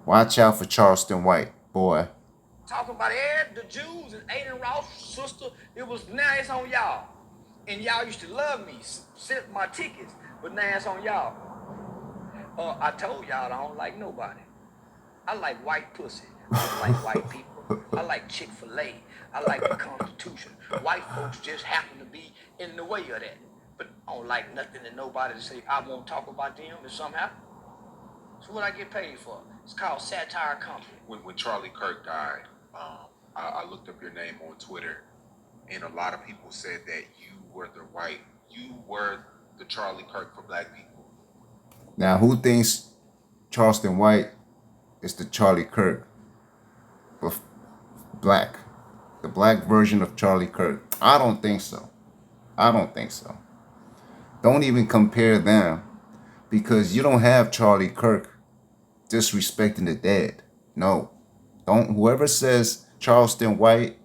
Watch out for Charlestonwhite, boy. Talking about the Jews and Aiden Ross' sister. It was now it's on y'all. And y'all used to love me, sent my tickets, but now it's on y'all. I told y'all I don't like nobody. I like white pussy. I don't like white people. I like Chick-fil-A. I like the Constitution. White folks just happen to be in the way of that. But I don't like nothing and nobody to say I won't talk about them if something happens. So what I get paid for? It's called satire comedy. When Charlie Kirk died, I looked up your name on Twitter, and a lot of people said that you were the Charlie Kirk for black people. Now, who thinks Charlestonwhite is the Charlie Kirk of black? The black version of Charlie Kirk? I don't think so. I don't think so. Don't even compare them because you don't have Charlie Kirk disrespecting the dead. No. Don't. Whoever says Charlestonwhite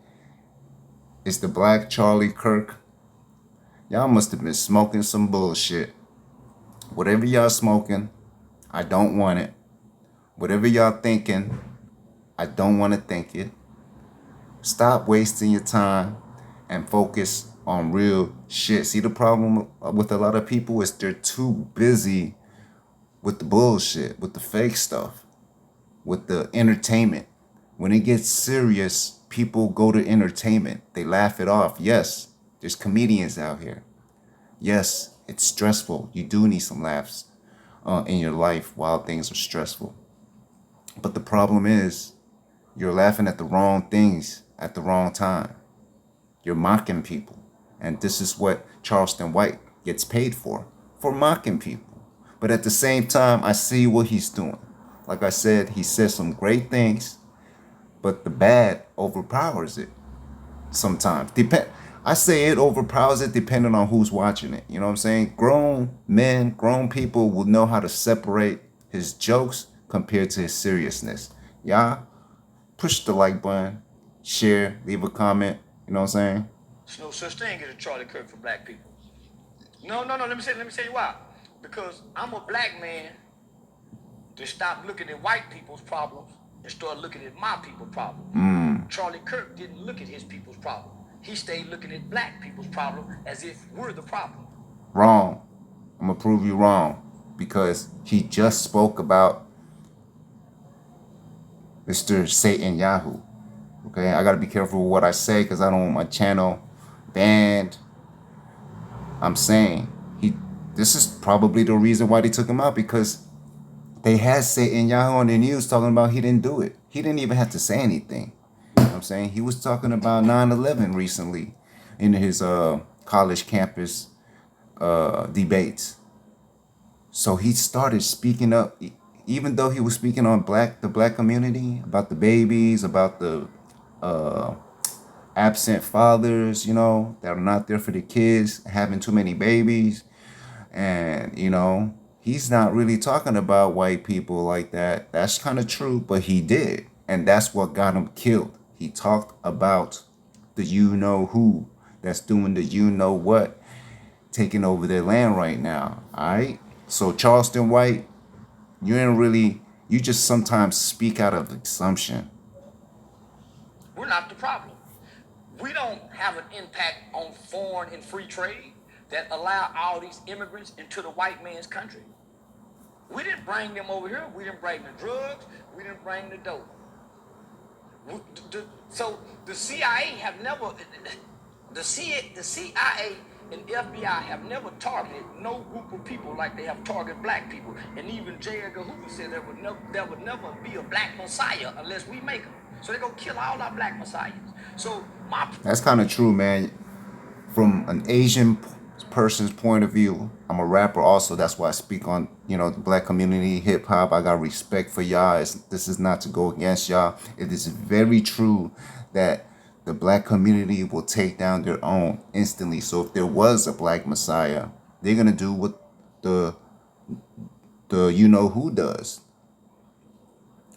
is the black Charlie Kirk, y'all must have been smoking some bullshit. Whatever y'all smoking, I don't want it. Whatever y'all thinking, I don't want to think it. Stop wasting your time and focus on real shit. See, the problem with a lot of people is they're too busy with the bullshit, with the fake stuff, with the entertainment. When it gets serious, people go to entertainment. They laugh it off. Yes, there's comedians out here. Yes, it's stressful. You do need some laughs in your life while things are stressful. But the problem is, you're laughing at the wrong things at the wrong time. You're mocking people. And this is what Charlestonwhite gets paid for mocking people. But at the same time, I see what he's doing. Like I said, he says some great things, but the bad overpowers it sometimes. I say it overpowers it depending on who's watching it. You know what I'm saying? Grown men, grown people will know how to separate his jokes compared to his seriousness. Y'all, push the like button, share, leave a comment. You know what I'm saying? There's no such thing as a Charlie Kirk for black people. No. Let me tell you why. Because I'm a black man to stop looking at white people's problems and start looking at my people's problems. Charlie Kirk didn't look at his people's problem. He stayed looking at black people's problem as if we're the problem. Wrong. I'm gonna prove you wrong because he just spoke about Mr. Satan Yahoo. Okay, I gotta be careful with what I say because I don't want my channel banned. I'm saying this is probably the reason why they took him out because they had Satan Yahoo on the news talking about he didn't do it. He didn't even have to say anything. You know what I'm saying? He was talking about 9/11 recently in his college campus debates. So he started speaking up, even though he was speaking on the black community, about the babies, about the absent fathers, you know, that are not there for the kids, having too many babies. And, you know, he's not really talking about white people like that. That's kind of true, but he did. And that's what got him killed. He talked about the you know who that's doing the you know what, taking over their land right now. All right. So Charlestonwhite, you just sometimes speak out of assumption. We're not the problem. We don't have an impact on foreign and free trade that allow all these immigrants into the white man's country. We didn't bring them over here. We didn't bring the drugs. We didn't bring the dope. So the CIA have never, the CIA and FBI have never targeted no group of people like they have targeted black people. And even J. Edgar Hoover said there would never be a black messiah unless we make them. So they're going to kill all our black messiahs. So that's kind of true, man. From an Asian person's point of view, I'm a rapper also. That's why I speak on, you know, the black community, hip hop. I got respect for y'all. This is not to go against y'all. It is very true that the black community will take down their own instantly. So if there was a black messiah, they're gonna do what the you know who does.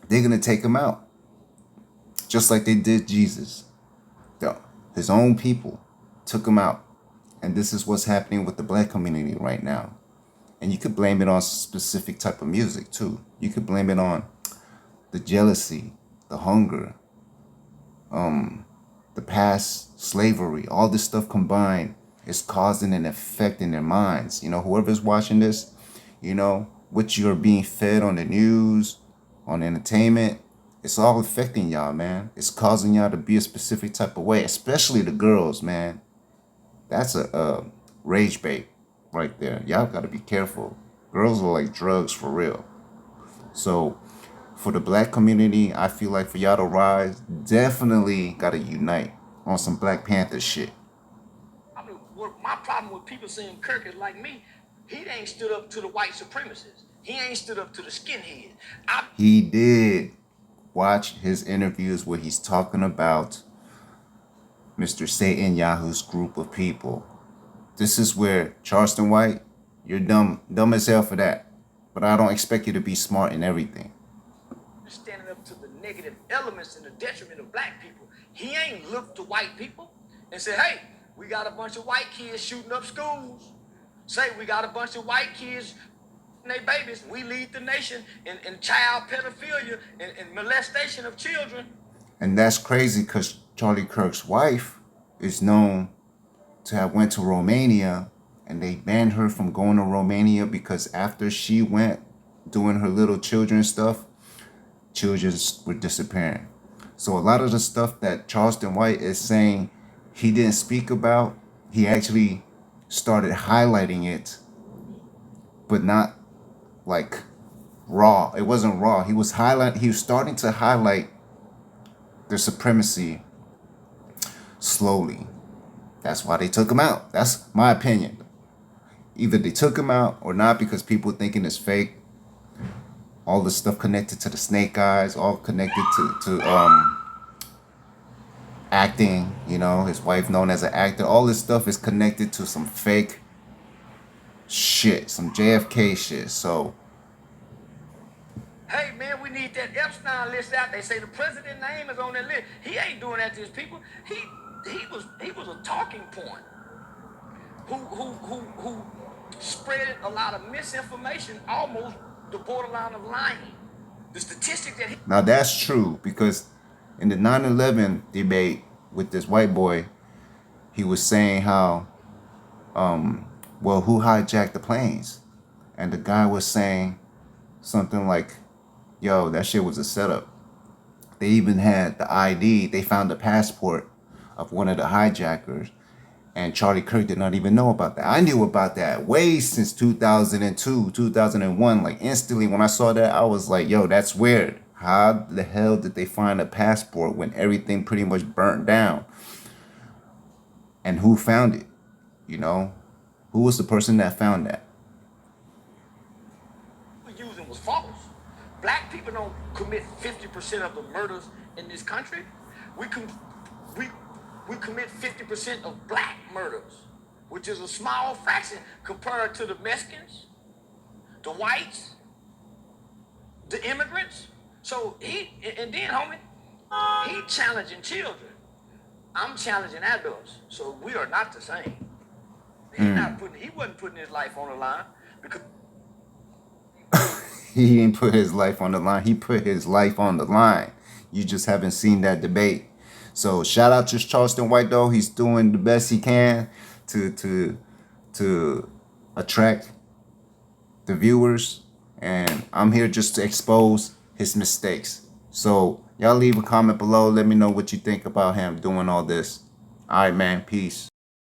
They're gonna take him out, just like they did Jesus. His own people took him out. And this is what's happening with the black community right now. And you could blame it on specific type of music too. You could blame it on the jealousy, the hunger, the past slavery, all this stuff combined is causing an effect in their minds. You know, whoever's watching this, you know, what you're being fed on the news, on entertainment, it's all affecting y'all, man. It's causing y'all to be a specific type of way, especially the girls, man. That's a rage bait right there. Y'all got to be careful. Girls are like drugs for real. So for the black community, I feel like for y'all to rise, definitely got to unite on some Black Panther shit. I mean, my problem with people saying Kirk is like me. He ain't stood up to the white supremacists. He ain't stood up to the skinheads. He did. Watch his interviews where he's talking about Mr. Satan Yahu's group of people. This is where Charlestonwhite, you're dumb as hell for that. But I don't expect you to be smart in everything. Standing up to the negative elements and the detriment of black people. He ain't looked to white people and said, hey, we got a bunch of white kids shooting up schools. Say we got a bunch of white kids and they babies. We lead the nation in child pedophilia and molestation of children. And that's crazy because Charlie Kirk's wife is known to have went to Romania, and they banned her from going to Romania because after she went doing her little children stuff, children were disappearing. So a lot of the stuff that Charlestonwhite is saying he didn't speak about, he actually started highlighting it, but not like raw. It wasn't raw. He was starting to highlight their supremacy slowly. That's why they took him out. That's my opinion. Either they took him out or not, because people thinking it's fake. All the stuff connected to the snake eyes, all connected to acting, you know, his wife known as an actor. All this stuff is connected to some fake shit, some JFK shit. So, hey man, we need that Epstein list out. They say the president's name is on that list. He ain't doing that to his people. He was a talking point who spread a lot of misinformation, almost the borderline of lying. The statistic that now that's true, because in the 9/11 debate with this white boy, he was saying how, well, who hijacked the planes? And the guy was saying something like, yo, that shit was a setup. They even had the ID. They found the passport of one of the hijackers. And Charlie Kirk did not even know about that. I knew about that way since 2002, 2001. Like instantly when I saw that, I was like, yo, that's weird. How the hell did they find a passport when everything pretty much burnt down? And who found it? You know, who was the person that found that? using was false. Black people don't commit 50% of the murders in this country. We commit 50% of black murders, which is a small fraction compared to the Mexicans, the whites, the immigrants. So and then homie, he challenging children. I'm challenging adults. So we are not the same. He wasn't putting his life on the line because he didn't put his life on the line. He put his life on the line. You just haven't seen that debate. So shout out to Charlestonwhite though. He's doing the best he can to attract the viewers. And I'm here just to expose his mistakes. So y'all leave a comment below. Let me know what you think about him doing all this. All right, man. Peace.